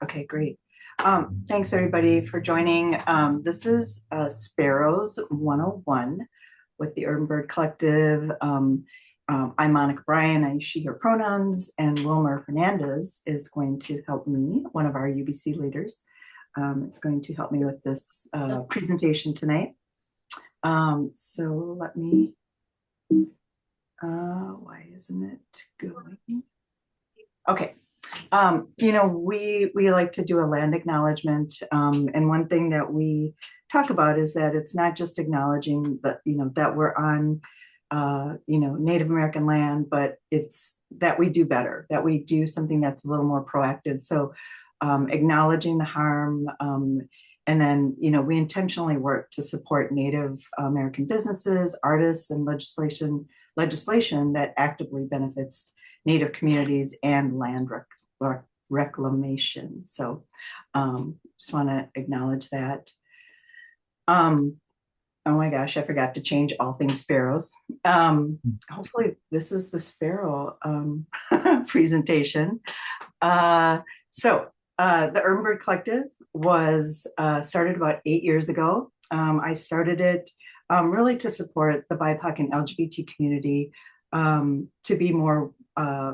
Okay, great. Thanks everybody for joining. This is Sparrows 101 with the Urban Bird Collective. I'm Monica Bryan, I use she, her pronouns, and Wilmer Hernandez is going to help me, one of our UBC leaders. It's going to help me with this presentation tonight. So let me, why isn't it going? Okay. We like to do a land acknowledgement, and one thing that we talk about is that it's not just acknowledging that that we're on Native American land, but it's that we do better, that we do something that's a little more proactive. So acknowledging the harm, and then we intentionally work to support Native American businesses, artists, and legislation that actively benefits Native communities and land reclamation. So just want to acknowledge that. Oh my gosh, I forgot to change all things sparrows. Hopefully this is the sparrow presentation. The Urban Bird Collective was started about 8 years ago. I started it really to support the BIPOC and LGBT community, to be more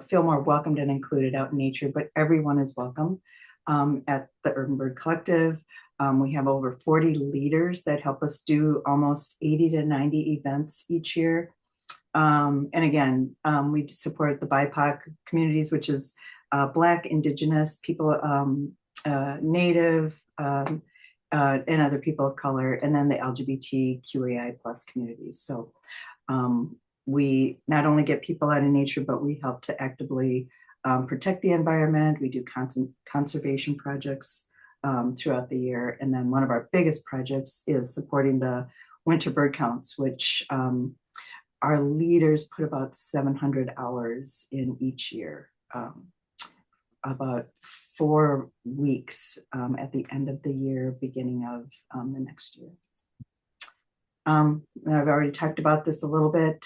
feel more welcomed and included out in nature, but everyone is welcome at the Urban Bird Collective. We have over 40 leaders that help us do almost 80 to 90 events each year. And again, we support the BIPOC communities, which is Black, Indigenous people, Native, and other people of color, and then the LGBTQAI plus communities. So we not only get people out in nature, but we help to actively protect the environment. We do conservation projects throughout the year. And then one of our biggest projects is supporting the winter bird counts, which our leaders put about 700 hours in each year, about 4 weeks at the end of the year, beginning of the next year. I've already talked about this a little bit.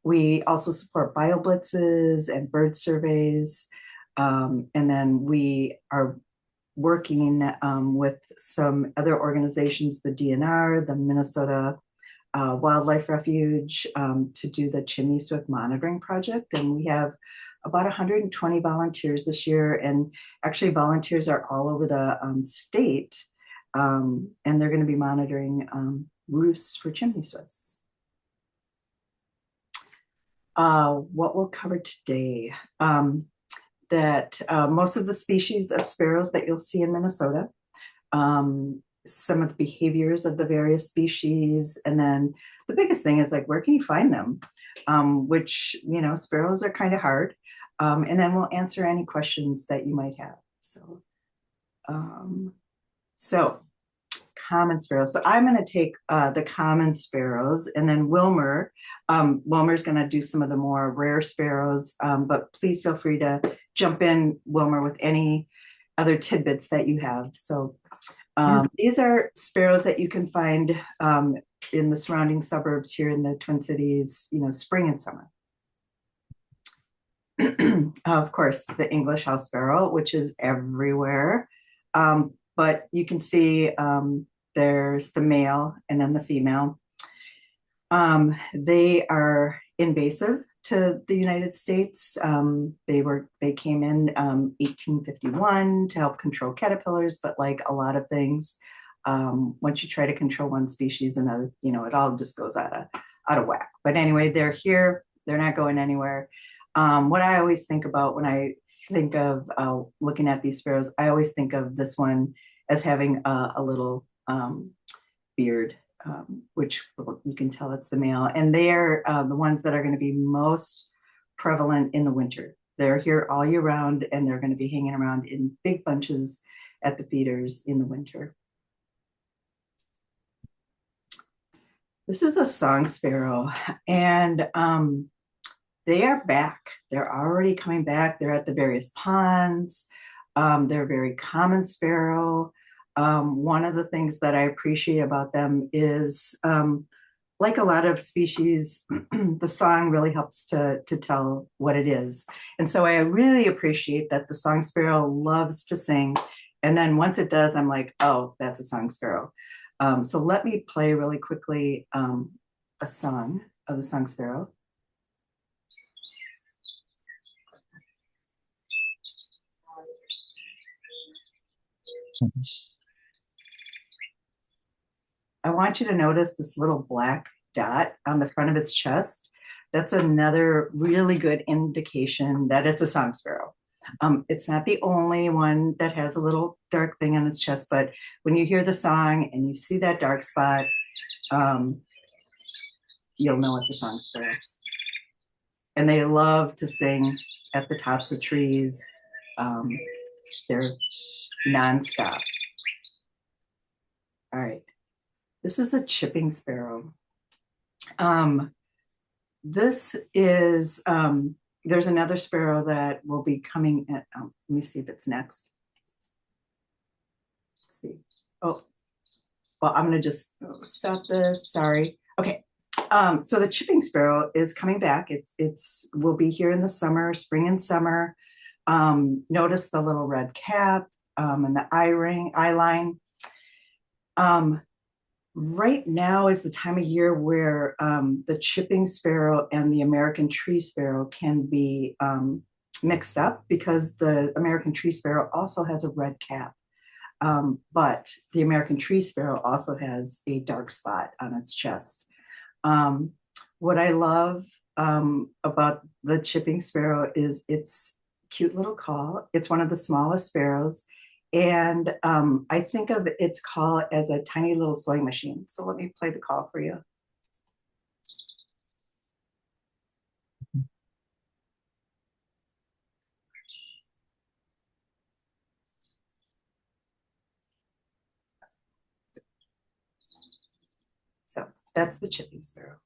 We also support BioBlitzes and bird surveys. And then we are working with some other organizations, the DNR, the Minnesota Wildlife Refuge, to do the chimney swift monitoring project. And we have about 120 volunteers this year. And actually volunteers are all over the state. And they're going to be monitoring roosts for chimney swifts. What we'll cover today, that most of the species of sparrows that you'll see in Minnesota, some of the behaviors of the various species, and then the biggest thing is like, where can you find them? Which, sparrows are kind of hard. And then we'll answer any questions that you might have. So common sparrows. So I'm going to take the common sparrows, and then Wilmer's going to do some of the more rare sparrows, but please feel free to jump in, Wilmer, with any other tidbits that you have. So these are sparrows that you can find in the surrounding suburbs here in the Twin Cities, spring and summer. Of course, the English house sparrow, which is everywhere. But you can see there's the male and then the female. They are invasive to the United States. They came in 1851 to help control caterpillars, but like a lot of things, once you try to control one species, another, it all just goes out of whack. But anyway, they're here. They're not going anywhere. What I always think about when I think of looking at these sparrows, I always think of this one as having a little beard, which you can tell it's the male. And they're the ones that are going to be most prevalent in the winter. They're here all year round, and they're going to be hanging around in big bunches at the feeders in the winter. This is a song sparrow, and they are back. They're already coming back. They're at the various ponds. They're a very common sparrow. One of the things that I appreciate about them is like a lot of species, the song really helps to tell what it is. And so I really appreciate that the song sparrow loves to sing. And then once it does, I'm like, oh, that's a song sparrow. So let me play really quickly a song of the song sparrow. I want you to notice this little black dot on the front of its chest. That's another really good indication that it's a song sparrow. It's not the only one that has a little dark thing on its chest, but when you hear the song and you see that dark spot, um, you'll know it's a song sparrow. And they love to sing at the tops of trees. Um, they're nonstop. All right. This is a chipping sparrow. Um, this is, there's another sparrow that will be coming at, let me see if it's next. Let's see. Oh, well, I'm going to just stop this. Sorry. Okay. So the chipping sparrow is coming back. It's will be here in the summer, spring and summer. Notice the little red cap and the eye ring, eye line. Right now is the time of year where the chipping sparrow and the American tree sparrow can be mixed up because the American tree sparrow also has a red cap. But the American tree sparrow also has a dark spot on its chest. What I love about the chipping sparrow is its cute little call. It's one of the smallest sparrows. And I think of its call as a tiny little sewing machine. So let me play the call for you. So that's the chipping sparrow.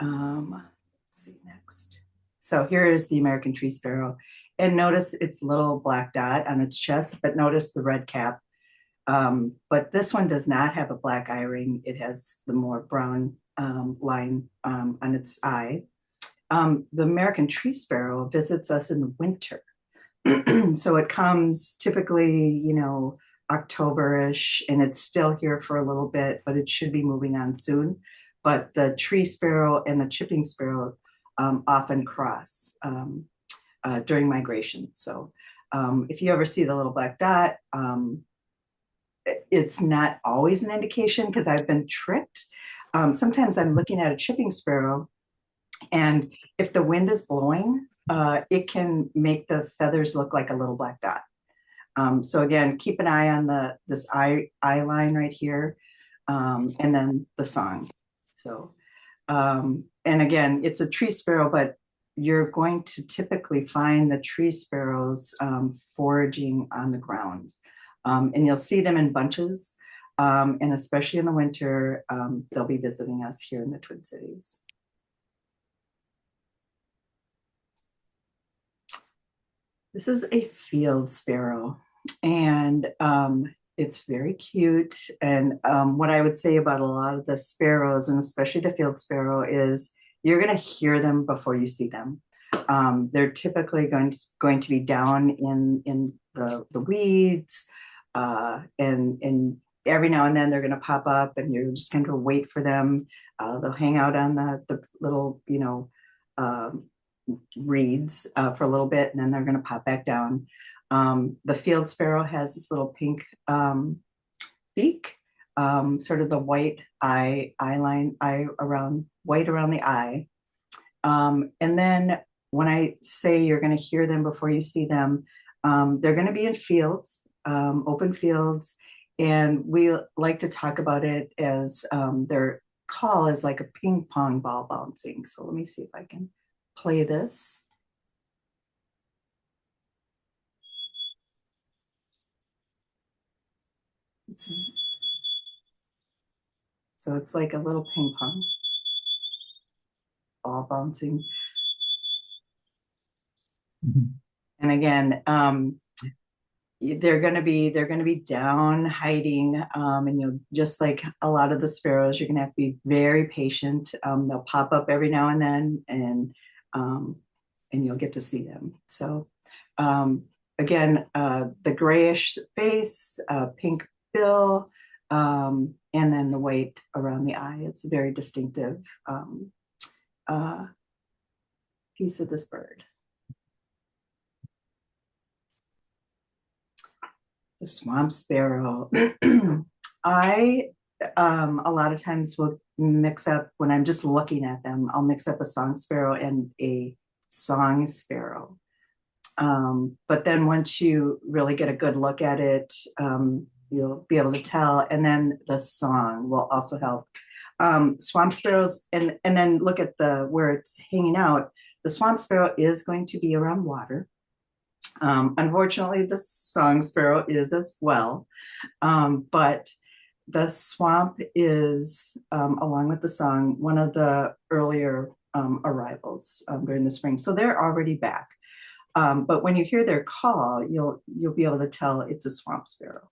Let's see next. So here is the American tree sparrow. And notice its little black dot on its chest, but notice the red cap. But this one does not have a black eye ring. It has the more brown line on its eye. The American tree sparrow visits us in the winter. So it comes typically, October-ish, and it's still here for a little bit, but it should be moving on soon. But the tree sparrow and the chipping sparrow often cross during migration. So if you ever see the little black dot, it's not always an indication because I've been tricked. Sometimes I'm looking at a chipping sparrow, and if the wind is blowing, it can make the feathers look like a little black dot. So again, keep an eye on this eye line right here, and then the song. So, and again, it's a tree sparrow, but you're going to typically find the tree sparrows foraging on the ground. And you'll see them in bunches, and especially in the winter, they'll be visiting us here in the Twin Cities. This is a field sparrow, and it's very cute. And what I would say about a lot of the sparrows, and especially the field sparrow, is you're going to hear them before you see them. They're typically going to be down in the weeds, and every now and then they're going to pop up, and you're just going to wait for them. They'll hang out on the little, reeds for a little bit, and then they're going to pop back down. The field sparrow has this little pink beak, sort of the white eye around white around the eye. And then when I say you're going to hear them before you see them, they're going to be in fields, open fields, and we like to talk about it as their call is like a ping pong ball bouncing. So let me see if I can play this. So it's like a little ping pong ball bouncing. Mm-hmm. And again, they're gonna be down hiding, and you'll just like a lot of the sparrows, you're gonna have to be very patient. They'll pop up every now and then, um, and you'll get to see them. So um, again, the grayish face, pink bill, and then the white around the eye. It's a very distinctive uh, piece of this bird. The swamp sparrow. I a lot of times will mix up when I'm just looking at them. I'll mix up a song sparrow and a song sparrow. But then once you really get a good look at it, you'll be able to tell. And then the song will also help. Swamp sparrows, and then look at the where it's hanging out. The swamp sparrow is going to be around water. Unfortunately, the song sparrow is as well, but the swamp is, along with the song, one of the earlier arrivals during the spring. So they're already back. But when you hear their call, you'll be able to tell it's a swamp sparrow.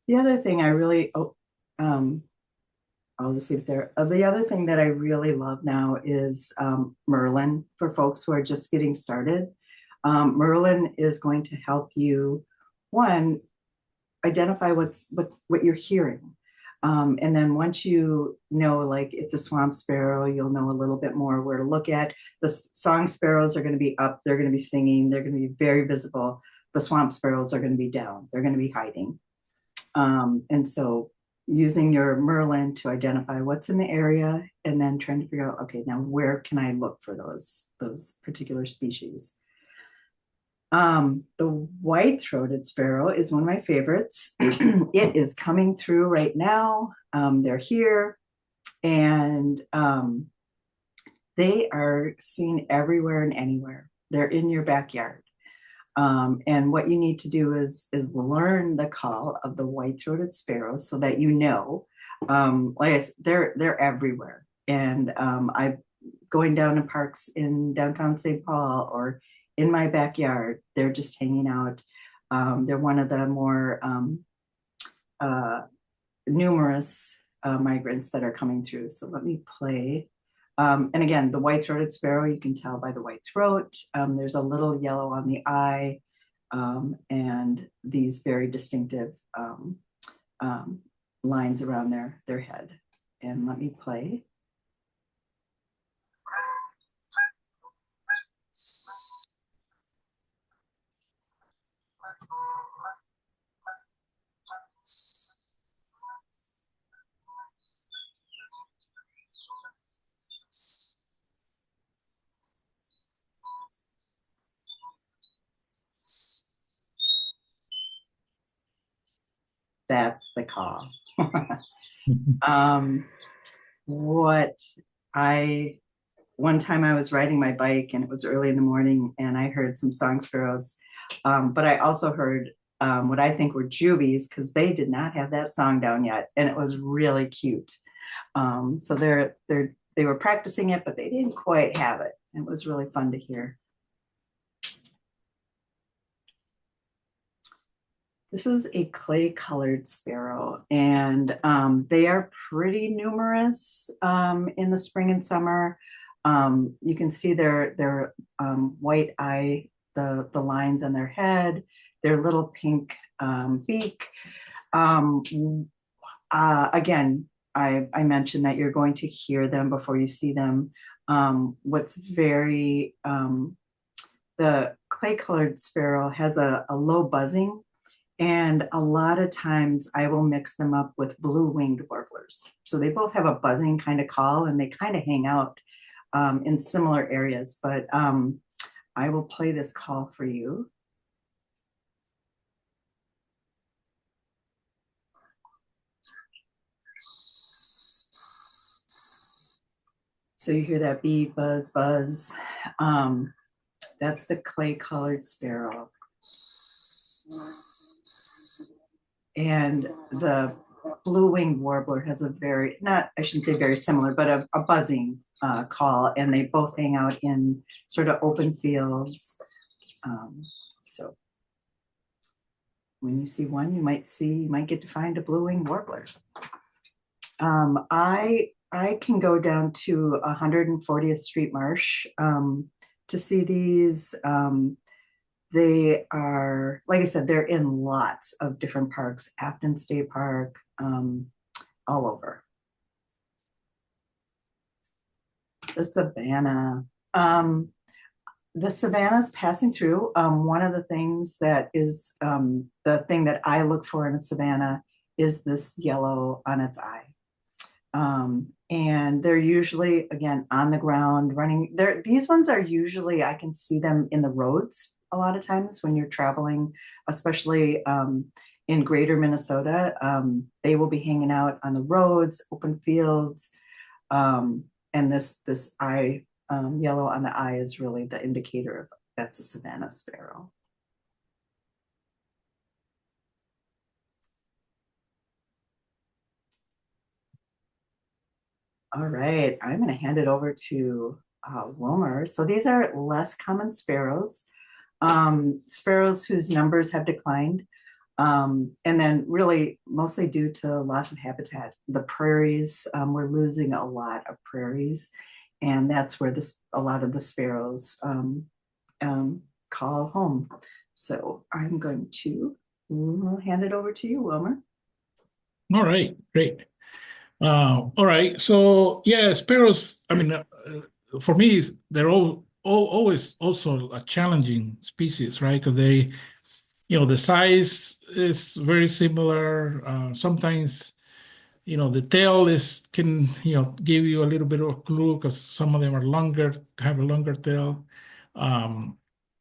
The other thing I really, um, I'll just leave it there. The other thing that I really love now is Merlin for folks who are just getting started. Merlin is going to help you, one, identify what you're hearing. And then once you know, like it's a swamp sparrow, you'll know a little bit more where to look at. The song sparrows are going to be up, they're going to be singing, they're going to be very visible. The swamp sparrows are going to be down, they're going to be hiding. And so using your Merlin to identify what's in the area and then trying to figure out, okay, now where can I look for those particular species? The white-throated sparrow is one of my favorites. It is coming through right now. They're here, and they are seen everywhere and anywhere. They're in your backyard. And what you need to do is learn the call of the white-throated sparrow so that you know. Like I said, they're everywhere. And I going down to parks in downtown St. Paul or in my backyard, they're just hanging out. They're one of the more uh, numerous migrants that are coming through. So let me play. And again, the white-throated sparrow, you can tell by the white throat. There's a little yellow on the eye, and these very distinctive um, lines around their head. And let me play. That's the call. um, what I one time I was riding my bike and it was early in the morning and I heard some song sparrows, but I also heard what I think were juvies because they did not have that song down yet, and it was really cute. So they were practicing it, but they didn't quite have it. It was really fun to hear. This is a clay colored sparrow, and they are pretty numerous in the spring and summer. You can see their white eye, the lines on their head, their little pink beak. Um, Again, I mentioned that you're going to hear them before you see them. What's very the clay colored sparrow has a low buzzing, and a lot of times I will mix them up with blue-winged warblers. So they both have a buzzing kind of call and they kind of hang out in similar areas. But I will play this call for you. So you hear that bee buzz, buzz. Um, that's the clay colored sparrow. And the blue-winged warbler has a very, not, I shouldn't say very similar, but a buzzing call, and they both hang out in sort of open fields. Um, so when you see one, you might get to find a blue-winged warbler. I can go down to 140th Street Marsh to see these. They are, like I said, they're in lots of different parks, Afton State Park, all over. The Savannah. The Savannah's passing through. One of the things that is the thing that I look for in a Savannah is this yellow on its eye. And they're usually, again, on the ground running. These ones are usually, I can see them in the roads a lot of times when you're traveling, especially in greater Minnesota. They will be hanging out on the roads, open fields. And this eye, yellow on the eye is really the indicator of that's a Savannah sparrow. All right, I'm going to hand it over to Wilmer. So these are less common sparrows, sparrows whose numbers have declined, and then really mostly due to loss of habitat. The prairies, we're losing a lot of prairies, and that's where a lot of the sparrows call home. So I'm going to hand it over to you, Wilmer. All right, great. All right. So yeah, sparrows. I mean, for me, they're always also a challenging species, right? Because the size is very similar. Sometimes, the tail can give you a little bit of a clue because some of them are longer, have a longer tail. Um,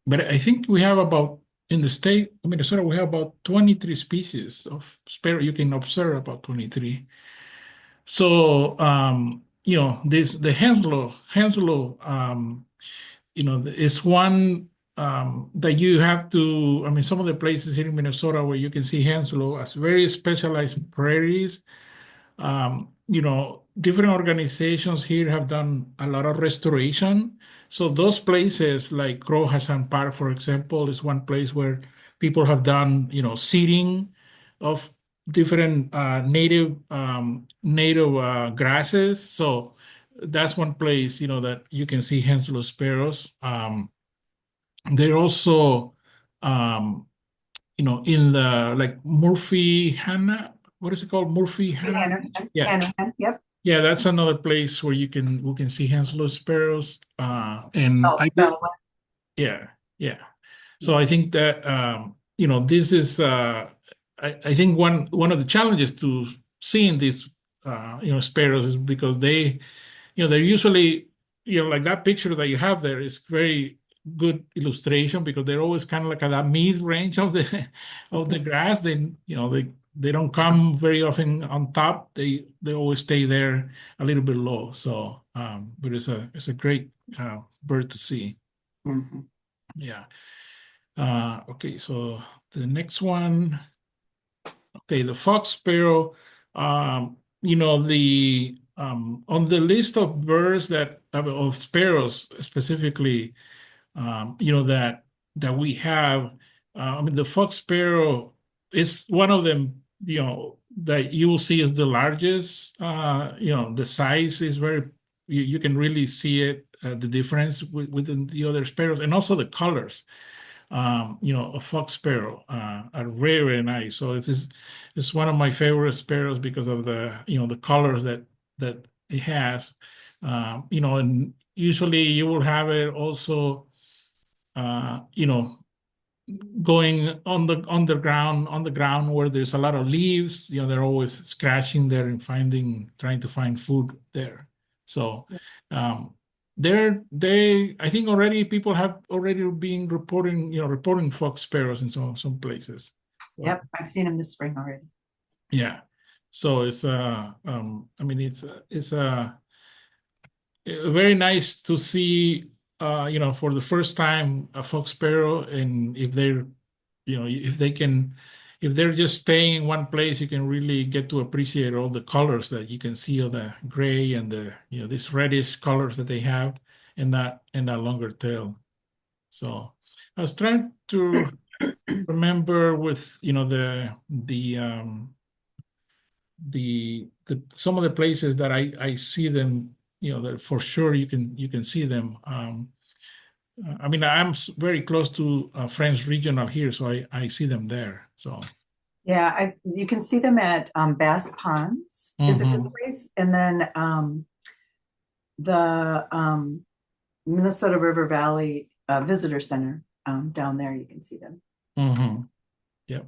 but I think we have about in the state of Minnesota, we have about 23 species of sparrow. You can observe about 23. So, this the Henslow, is one that you have to. I mean, some of the places here in Minnesota where you can see Henslow as very specialized prairies. Different organizations here have done a lot of restoration. So those places like Crow Hassan Park, for example, is one place where people have done, seeding of different native grasses. So that's one place, that you can see Henslow sparrows. They're also, um, in the like Murphy Hanna, what is it called? Murphy Hanna? Yeah. Hanahan, yep. Yeah, that's another place where we can see Henslow sparrows. And Oh, I do, Bella. yeah, yeah. So Yeah. I think that this is I think one of the challenges to seeing these sparrows is because they're usually, like that picture that you have there is very good illustration because they're always kind of like at that mid range of the of the grass. They don't come very often on top. They always stay there a little bit low. So, but it's a great bird to see. Mhm. Yeah. Okay. So the next one. Okay, the fox sparrow. The on the list of birds of sparrows specifically, that we have. I mean, the fox sparrow is one of them. That you will see is the largest. The size is very. You can really see it, the difference within the other sparrows, and also the colors. A fox sparrow are very, very nice. So it's one of my favorite sparrows because of the colors that it has. And usually you will have it also, uh, you know, going on the ground where there's a lot of leaves. They're always scratching there and trying to find food there. So, um, I think already people have already been reporting fox sparrows in some places. So, Yep, I've seen him this spring already. yeah. So I mean, very nice to see, for the first time a fox sparrow, and if they're, if they can, if they're just staying in one place, you can really get to appreciate all the colors that you can see of the gray and the, this reddish colors that they have in that longer tail. So I was trying to remember with, the some of the places that I see them, that for sure you can see them. I mean, I'm very close to French Regional here, so I see them there. So. Yeah, you can see them at Bass Ponds is a good Hmm. place. And then the Minnesota River Valley Visitor Center down there, you can see them. Hmm. Yeah.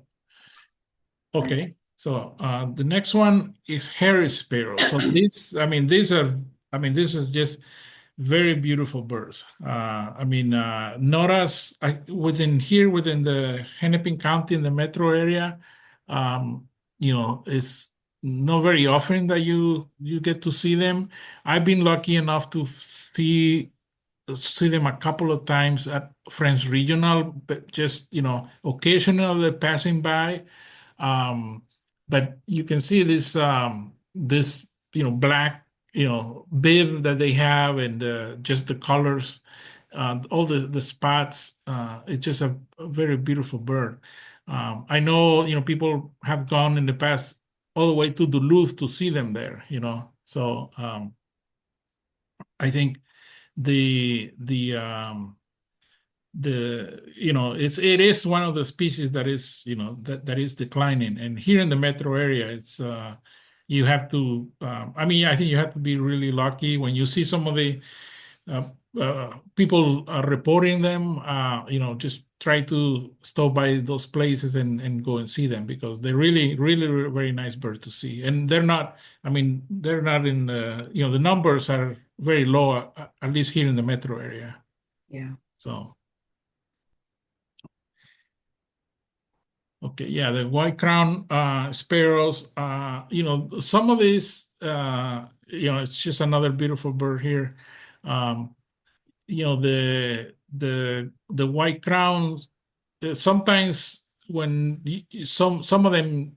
Right. Okay. So the next one is Harris sparrow. So this, I mean, this is just very beautiful birds. I mean, notice within here, within the Hennepin County in the metro area, um, it's not very often that you get to see them. I've been lucky enough to see them a couple of times at French Regional, but just occasionally passing by. Um, but you can see this black bib that they have, and just the colors, all the spots. It's just a very beautiful bird. I know people have gone in the past all the way to Duluth to see them there. So I think the it is one of the species that is that is declining, and here in the metro area it's you have to I mean, I think you have to be really lucky when you see some of the uh, people reporting them. Just try to stop by those places and go and see them, because they're really really, really very nice birds to see, and they're not, I mean, they're not in the, the numbers are very low, at least here in the metro area. Yeah. So okay, yeah, the white crown sparrows. Some of these, it's just another beautiful bird here. Um, the white crowns. Sometimes when some of them,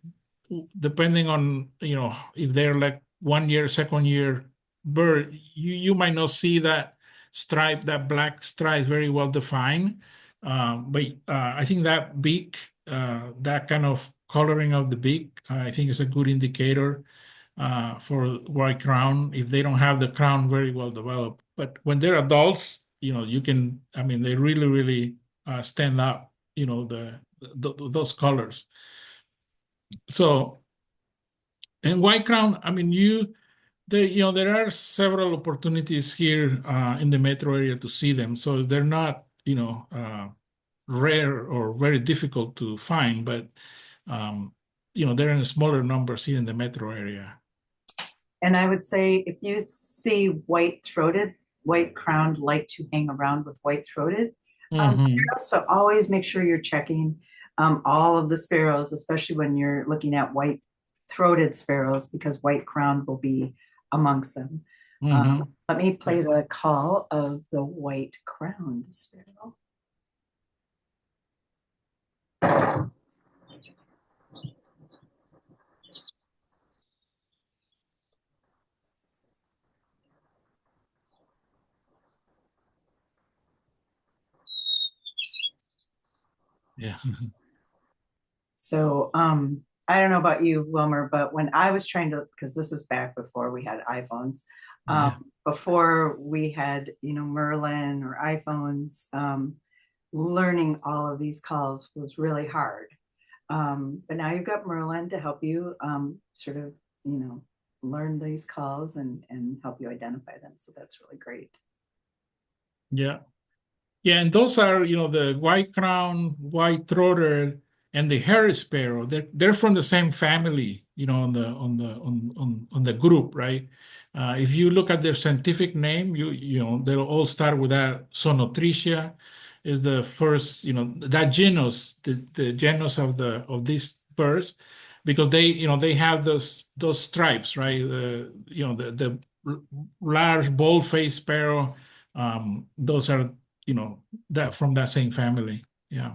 depending on if they're like 1 year, second year bird, you might not see that stripe, that black stripe very well defined. But I think that beak, that kind of coloring of the beak, I think is a good indicator for white crown if they don't have the crown very well developed. But when they're adults, you can, I mean, they really, really stand up, those colors. So, and white crown, I mean, there are several opportunities here in the metro area to see them. So they're not, rare or very difficult to find, but they're in smaller numbers here in the metro area. And I would say if you see white-throated, white-crowned like to hang around with white-throated Hmm. sparrows. So always make sure you're checking all of the sparrows, especially when you're looking at white-throated sparrows, because white-crowned will be amongst them. Hmm. Let me play the call of the white-crowned sparrow. Yeah. So I don't know about you, Wilmer, but when I was trying to, because this is back before we had iPhones, Yeah. before we had, Merlin or iPhones, learning all of these calls was really hard. But now you've got Merlin to help you sort of, learn these calls and help you identify them. So that's really great. Yeah. Yeah, and those are, the white crown, white throater, and the hairy sparrow. They're from the same family, on the group, right? If you look at their scientific name, they'll all start with that. Sonotricia is the first, that genus, the genus of these birds, because they have those stripes, right? r- large bold-faced sparrow. Those are, that from that same family. Yeah.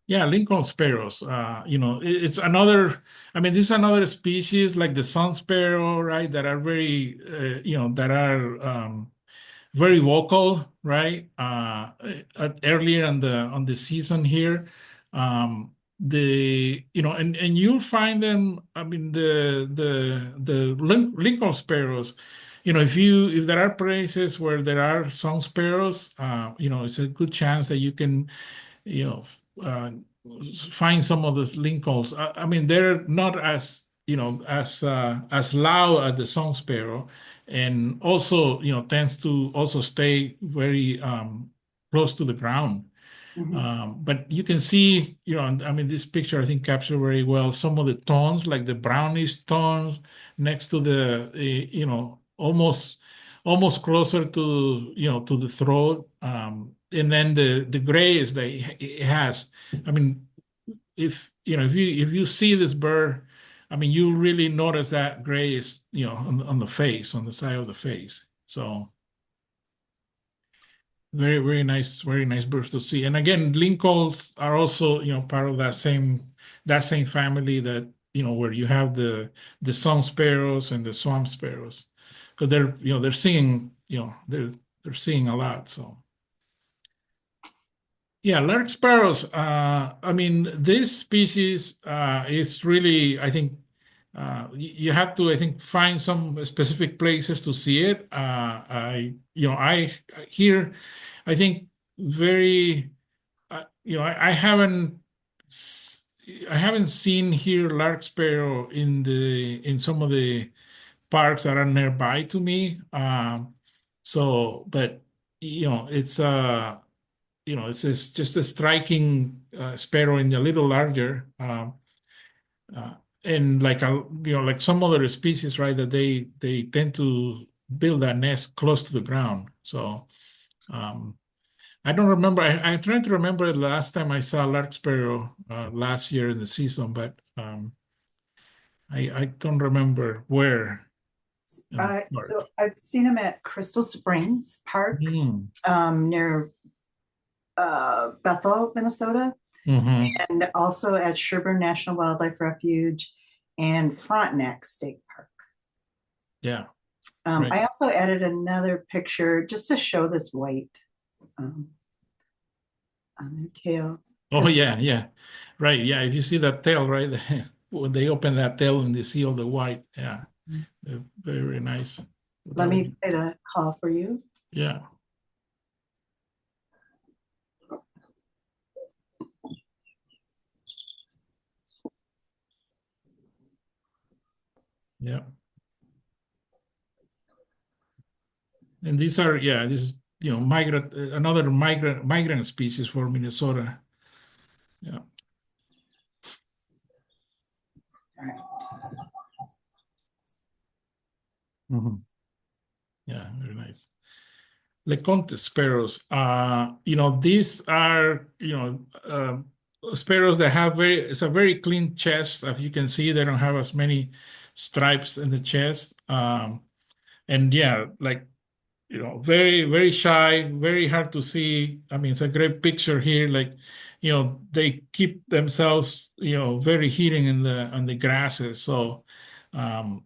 Yeah, Lincoln sparrows. It's another. I mean, this is another species like the sun sparrow, right? That are very, that are very vocal, right? Earlier on the season here, and you'll find them. I mean, the Lincoln sparrows. If there are places where there are song sparrows, it's a good chance that you can, you know, uh, find some of those Lincolns. I mean, they're not as as loud as the song sparrow, and also tends to also stay very close to the ground. Mhm, But you can see, I mean, this picture I think captured very well some of the tones, like the brownish tones next to the, almost closer to, to the throat. And then the grays that it has. I mean, if you see this bird, I mean, you really notice that gray is, on the face, on the side of the face. So. Very, very nice birds to see. And again, Lincolns are also, part of that same family that, where you have the song sparrows and the swamp sparrows. Because they're singing, they're singing a lot. So yeah, large sparrows. I mean, this species is really, I think, you have to, I think, find some specific places to see it. I here, I think, very, s- I haven't seen here lark sparrow in some of the parks that are nearby to me. But it's just a striking sparrow and a little larger. Uh, and like some other species, right, that they tend to build that nest close to the ground. So um, I don't remember. I'm trying to remember the last time I saw lark sparrow last year in the season, but I don't remember where. Park. So I've seen them at Crystal Springs Park, Mm. near Bethel, Minnesota, Hmm. and also at Sherburne National Wildlife Refuge and Frontenac State Park. Yeah, right. I also added another picture just to show this white um, on their tail. Oh yeah, yeah, right. Yeah, if you see that tail, right, when they open that tail and they see all the white, yeah, they're very, very nice. Let Without me any- play the call for you. Yeah, yeah. And these are, yeah, this is, migrant, another migrant species for Minnesota. Yeah. All right. Mhm. Yeah, very nice. Leconte sparrows. These are, sparrows that have it's a very clean chest. As you can see, they don't have as many stripes in the chest. And yeah, like, very, very shy, very hard to see. I mean, it's a great picture here. Like, they keep themselves, very hidden on the grasses. So, um,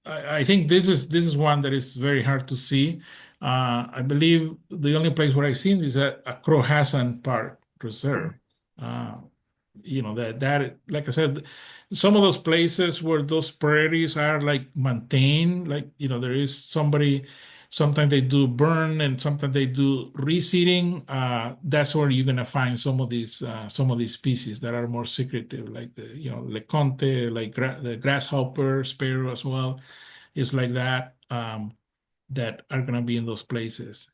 I think this is one that is very hard to see. I believe the only place where I've seen this is at Crow Hassan Park Reserve. Uh, that like I said, some of those places where those prairies are like maintained, like there is somebody. Sometimes they do burn, and sometimes they do reseeding. That's where you're gonna find some of these species that are more secretive, like the leconte, like the grasshopper, sparrow as well, is like that. That are gonna be in those places.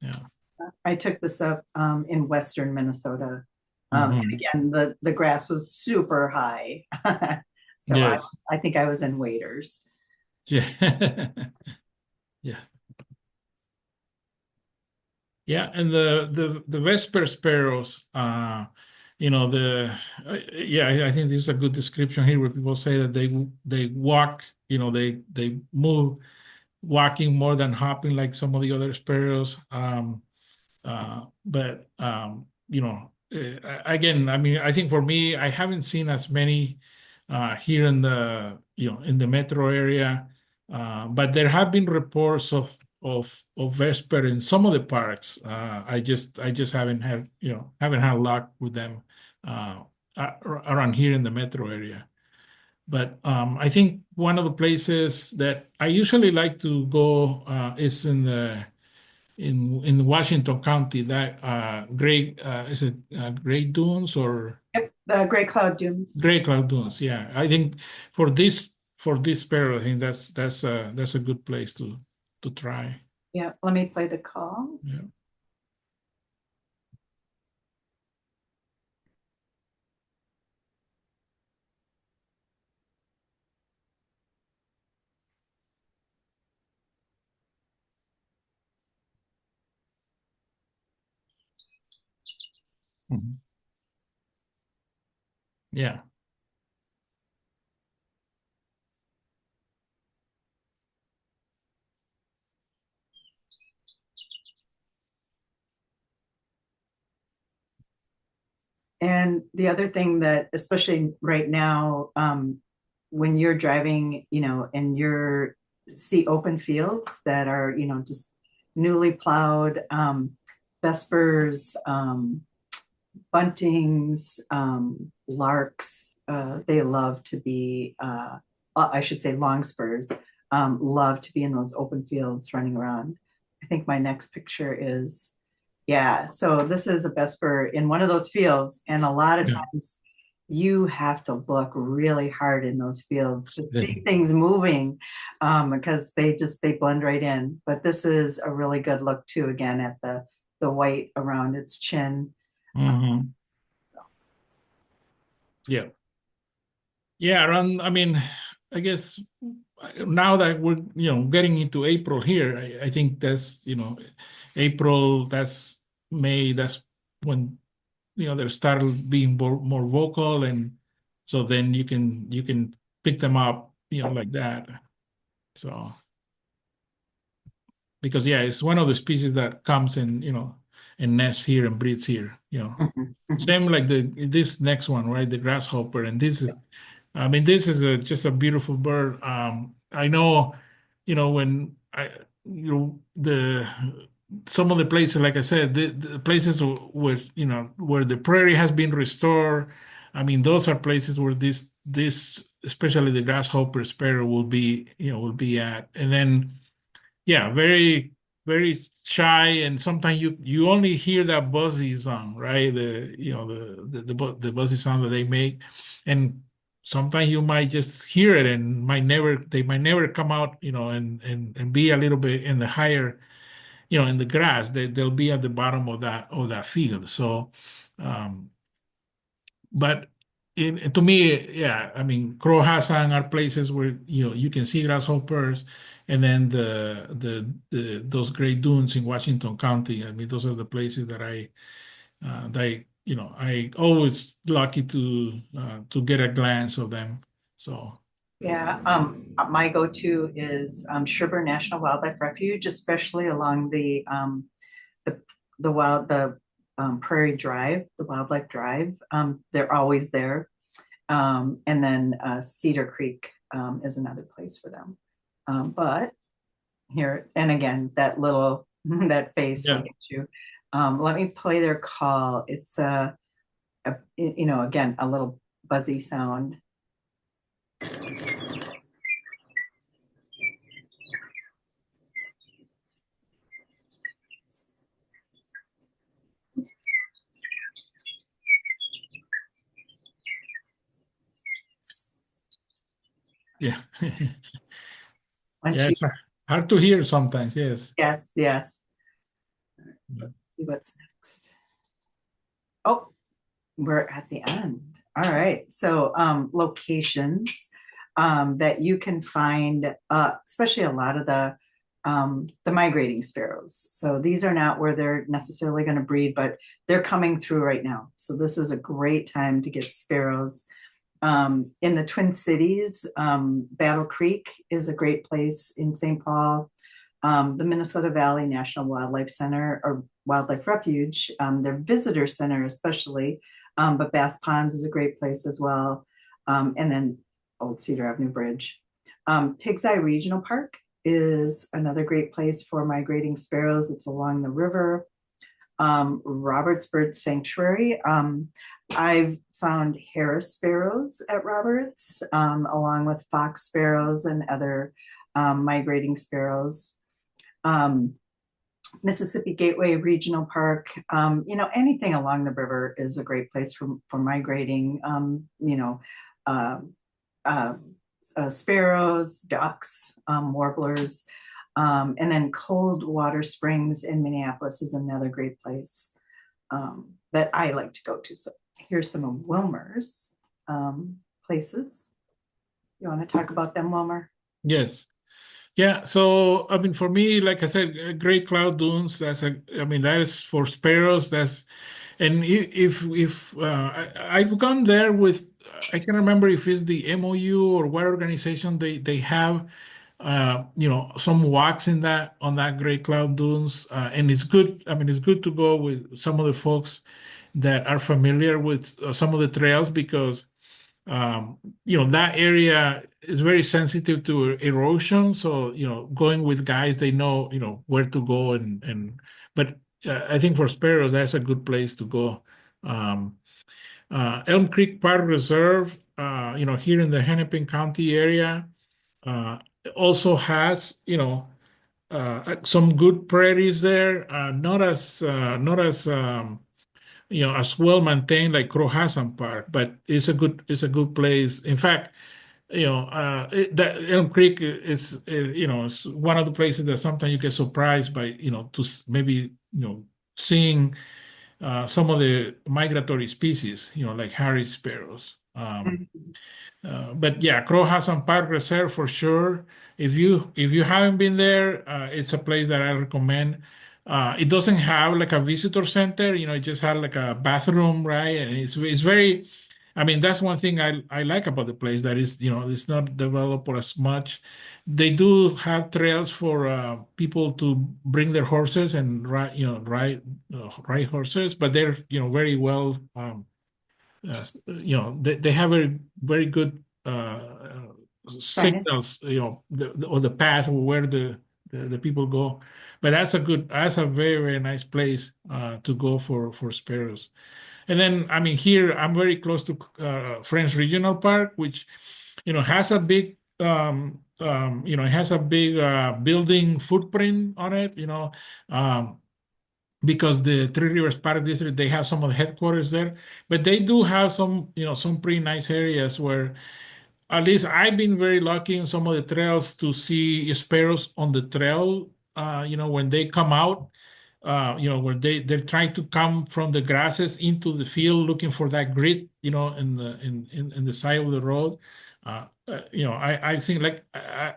Yeah. I took this up in western Minnesota. And Hmm. again, the grass was super high. So Yes. I think I was in waders. Yeah. Yeah. Yeah, and the Vesper sparrows, yeah, I think this is a good description here where people say that they walk, they move walking more than hopping like some of the other sparrows. But again, I mean, I think for me, I haven't seen as many here in the metro area, but there have been reports of vesper in some of the parks. I just haven't had luck with them around here in the metro area. But I think one of the places that I usually like to go is in Washington County. That Great is it Great Dunes or Yep, the Great Cloud Dunes. Great Cloud Dunes? Yeah, I think for this pair, I think that's a good place to try. Yeah, let me play the call. Yeah. Mhm. Yeah. And the other thing that, especially right now, when you're driving, and you're see open fields that are, just newly plowed, vespers, buntings, larks, they love to be, I should say longspurs, love to be in those open fields running around. I think my next picture is, yeah, so this is a vesper in one of those fields, and a lot of Yeah. times you have to look really hard in those fields to Yeah. see things moving, because they blend right in. But this is a really good look too, again at the white around its chin. Mhm. Yeah. Yeah, around, I mean, I guess now that we're, getting into April here, I think that's, April, that's May, that's when, they start being more vocal. And so then you can pick them up, like that. So, because yeah, it's one of the species that comes and nests here and breeds here. Mhm, mhm. Same like this next one, right? The grasshopper. And I mean, this is just a beautiful bird. I know, when the some of the places, like I said, the places where the prairie has been restored. I mean, those are places where this especially the grasshopper sparrow will be at. And then yeah, very, very shy, and sometimes you only hear that buzzy sound, right? The buzzy sound that they make, and sometimes you might just hear it and they might never come out, and be a little bit in the higher, in the grass. They'll be at the bottom of that field. So, um, but to me, yeah, I mean, Crow Hassan are places where you can see grasshoppers, and then those great dunes in Washington County. I mean, those are the places that I always lucky to get a glance of them. So Yeah, my go-to is Sherburne National Wildlife Refuge, especially along the Prairie Drive, the Wildlife Drive. They're always there. And then Cedar Creek is another place for them. But here, and again, that little that face will yeah, get you. Let me play their call. It's again, a little buzzy sound. yeah, Once yeah. you, It's hard to hear sometimes. Yes. yes, yes. See what's next. Oh, we're at the end. All right. So locations that you can find, especially a lot of the the migrating sparrows. So these are not where they're necessarily going to breed, but they're coming through right now. So this is a great time to get sparrows. In the Twin Cities, Battle Creek is a great place in St. Paul. The Minnesota Valley National Wildlife Center or Wildlife Refuge, their visitor center especially, but Bass Ponds is a great place as well. And then Old Cedar Avenue Bridge. Pig's Eye Regional Park is another great place for migrating sparrows. It's along the river. Roberts Bird Sanctuary. I've found Harris sparrows at Roberts, along with fox sparrows and other migrating sparrows. Mississippi Gateway Regional Park, anything along the river is a great place for migrating, uh, uh, sparrows, ducks, warblers. And then Coldwater Springs in Minneapolis is another great place that I like to go to. So here's some of Wilmer's places. You want to talk about them, Wilmer? Yes. Yeah, so I mean, for me, like I said, Great Cloud Dunes. I mean, that is for sparrows. And I've gone there with, I can't remember if it's the MOU or what organization they have, some walks in that on that Great Cloud Dunes, and it's good. I mean, it's good to go with some of the folks that are familiar with some of the trails because that area is very sensitive to erosion. So, going with guys, they know, where to go but I think for sparrows, that's a good place to go. Um, Elm Creek Park Reserve, here in the Hennepin County area, uh, also has, some good prairies there, not as well maintained like Crohasan Park, but it's a good place. In fact, that Elm Creek is one of the places that sometimes you get surprised by, maybe, seeing some of the migratory species, like Harris sparrows. Mhm. But yeah, Crohasan Park Reserve for sure. If you haven't been there, it's a place that I recommend. It doesn't have like a visitor center, it just has like a bathroom, right? And it's very, I mean, that's one thing I like about the place that is, it's not developed or as much. They do have trails for people to bring their horses and ride horses, but they're, very well. They have a very good Signage. signals, or the path where the people go. But that's a very, very nice place to go for sparrows. And then, I mean, here I'm very close to French Regional Park, which, has a big, it has a big building footprint on it, um, because the Three Rivers Park District, they have some of the headquarters there, but they do have some pretty nice areas where at least I've been very lucky in some of the trails to see sparrows on the trail. When they come out, where they're trying to come from the grasses into the field looking for that grit, in the side of the road. I've seen like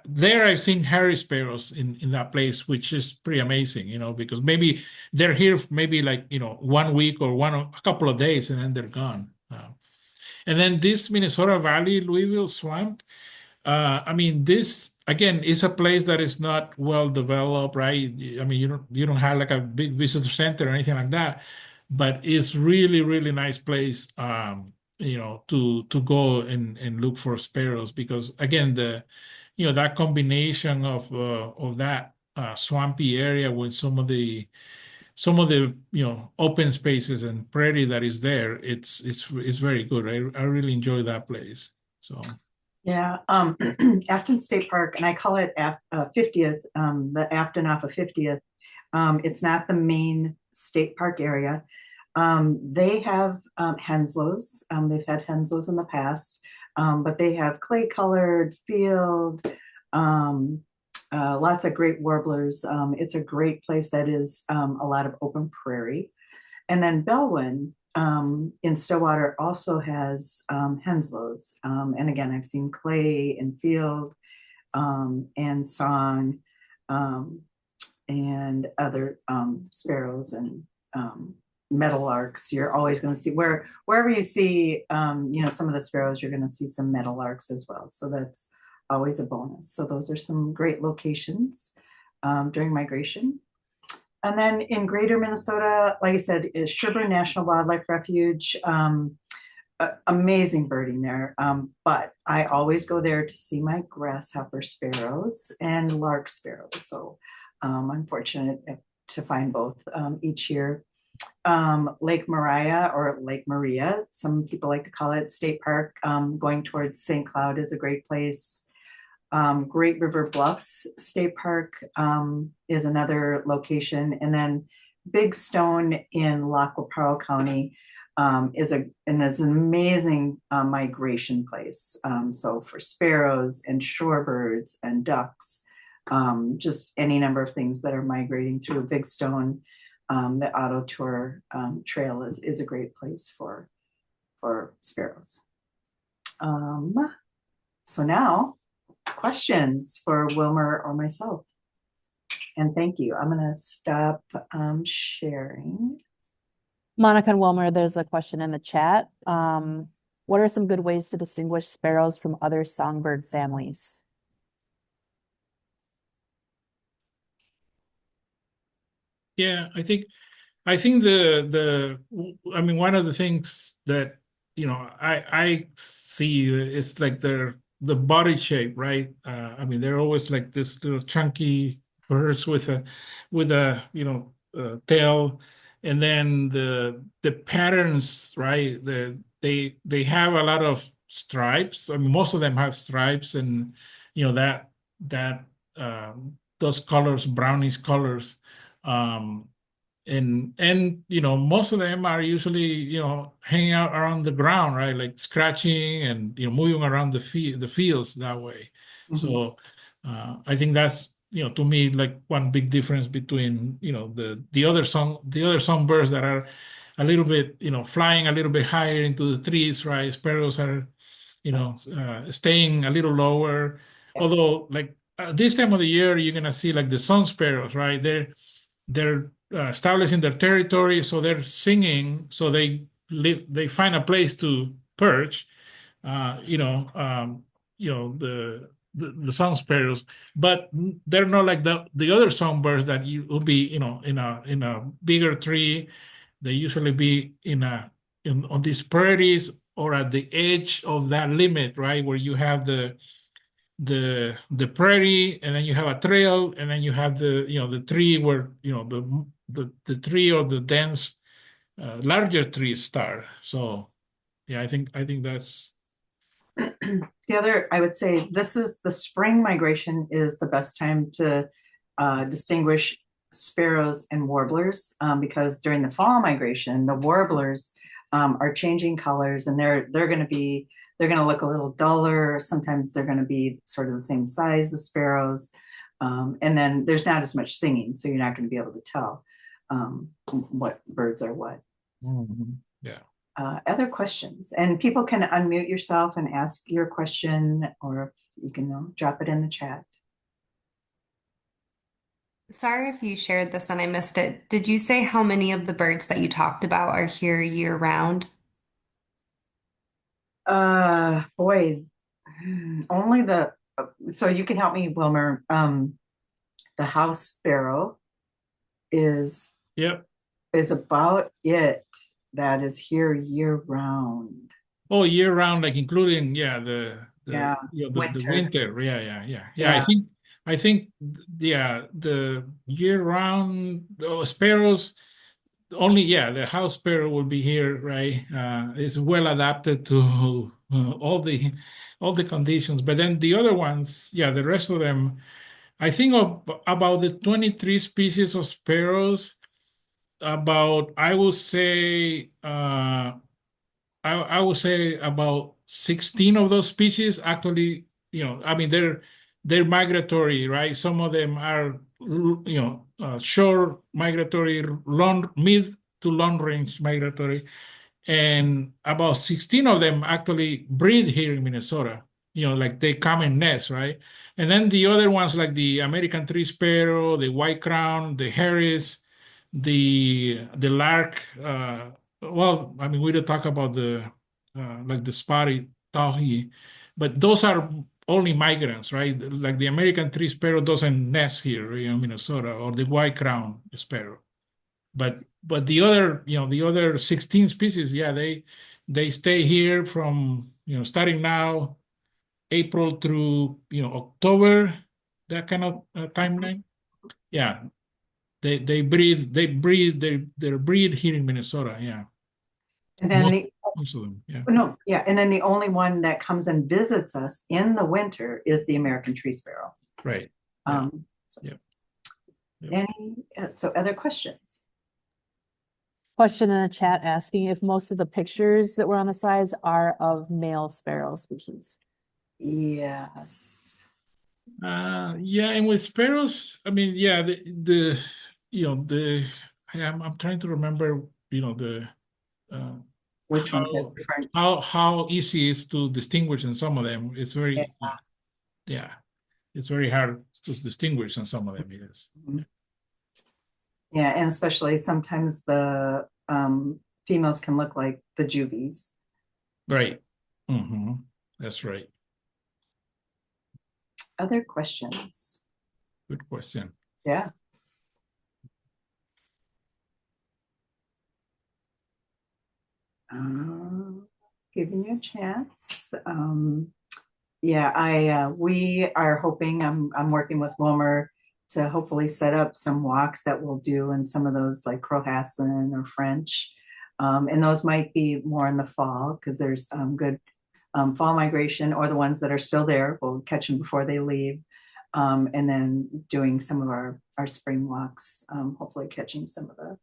there I've seen Harry sparrows in that place, which is pretty amazing, because maybe they're here maybe like 1 week or a couple of days and then they're gone. And then this Minnesota Valley, Louisville Swamp. I mean, this again is a place that is not well developed, right? I mean, you don't have like a big visitor center or anything like that, but it's really, really nice place, to go and look for sparrows because again, that combination of that swampy area with some of the open spaces and prairie that is there, it's very good. I really enjoy that place. So. Yeah, Afton State Park, and I call it 50th, the Afton off of 50th. It's not the main state park area. They have Henslows. They've had Henslows in the past, but they have clay colored field, um, lots of great warblers. It's a great place that is a lot of open prairie. And then Bellwyn in Stillwater also has Henslows. And again, I've seen clay and field and song. um, and other sparrows and meadowlarks. You're always going to see wherever you see some of the sparrows, you're going to see some meadowlarks as well. So that's always a bonus. So those are some great locations during migration. And then in greater Minnesota, like I said, is Sherburne National Wildlife Refuge. Amazing birding there. But I always go there to see my grasshopper sparrows and lark sparrows. So I'm fortunate to find both each year. Lake Maria or Lake Maria, some people like to call it State Park, going towards St. Cloud is a great place. Great River Bluffs State Park is another location. And then Big Stone in Lackawanna County is an amazing migration place. So for sparrows and shorebirds and ducks, just any number of things that are migrating through Big Stone. The auto tour trail is a great place for sparrows. So now questions for Wilmer or myself. And thank you. I'm going to stop sharing. Monica and Wilmer, there's a question in the chat. What are some good ways to distinguish sparrows from other songbird families? Yeah, I think I mean, one of the things that, I see is like the body shape, right? I mean, they're always like this little chunky birds with a tail, and then the patterns, right? They have a lot of stripes. I mean, most of them have stripes, and that those colors, brownish colors. Um, and most of them are usually hanging out around the ground, right, like scratching and moving around the fields that way. So I think that's to me like one big difference between the other songbirds that are a little bit flying a little bit higher into the trees, right? Sparrows are staying a little lower, Yeah. although like this time of the year you're gonna see like the song sparrows, right? They're establishing their territory, so they're singing, so they find a place to perch. Uh, you know, um, the song sparrows, but they're not like the other songbirds that you will be in a bigger tree. They usually be on these prairies or at the edge of that limit, right, where you have the prairie, and then you have a trail, and then you have the tree where the tree or the dense larger trees start. So yeah, I think that's The other, I would say, this is the spring migration is the best time to distinguish sparrows and warblers because during the fall migration, the warblers are changing colors and they're going to look a little duller. Sometimes they're going to be sort of the same size as sparrows. And then there's not as much singing, so you're not going to be able to tell what birds are what. yeah. Other questions, and people can unmute yourself and ask your question, or you can drop it in the chat. Sorry if you shared this and I missed it. Did you say how many of the birds that you talked about are here year round? Boy, only so you can help me, Wilmer. The house sparrow is Yep. about it that is here year round. Oh, year round, like including Yeah, the winter. winter. Yeah. Yeah. I think yeah, the year round sparrows only, the house sparrow will be here, right? It's well adapted to all the conditions. But then the other ones, the rest of them, I think about the 23 species of sparrows, about I would say about 16 of those species actually, I mean, they're migratory, right? Some of them are, short migratory, long, mid to long range migratory, and about 16 of them actually breed here in Minnesota. like they come in nests, right? And then the other ones like the American tree sparrow, the white crown, the Harris, the lark. Well, I mean, we don't talk about the like the spotted towhee, but those are only migrants, right? Like the American tree sparrow doesn't nest here in Minnesota, or the white crown sparrow. But the other 16 species, yeah, they stay here from starting now April through October, that kind of timeline. Yeah, they breed their breed here in Minnesota. Yeah, And then most, the, most of them. Yeah, no, yeah, and then the only one that comes and visits us in the winter is the American tree sparrow. right. Yeah, So yeah. so other questions? Question in the chat asking if most of the pictures that were on the slides are of male sparrow species. Yes. Yeah, and with sparrows, I mean, yeah, the I'm trying to remember, the uh, Which ones have how different? how easy it is to distinguish in some of them. It's Yeah. very yeah, it's very hard to distinguish in some of them. Yes. Mhm. Yeah, and especially sometimes the females can look like the juvies. Right. Mm-hmm. That's right. Other questions? Good question. Yeah. Giving you a chance. Yeah, we are hoping, I'm working with Wilmer to hopefully set up some walks that we'll do in some of those like Crohatson or French. And those might be more in the fall because there's good fall migration, or the ones that are still there, we'll catch them before they leave. And then doing some of our spring walks, hopefully catching some of the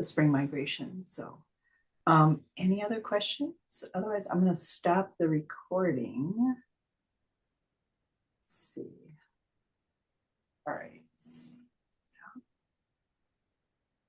spring migration. So any other questions? Otherwise, I'm going to stop the recording. Let's see. All right.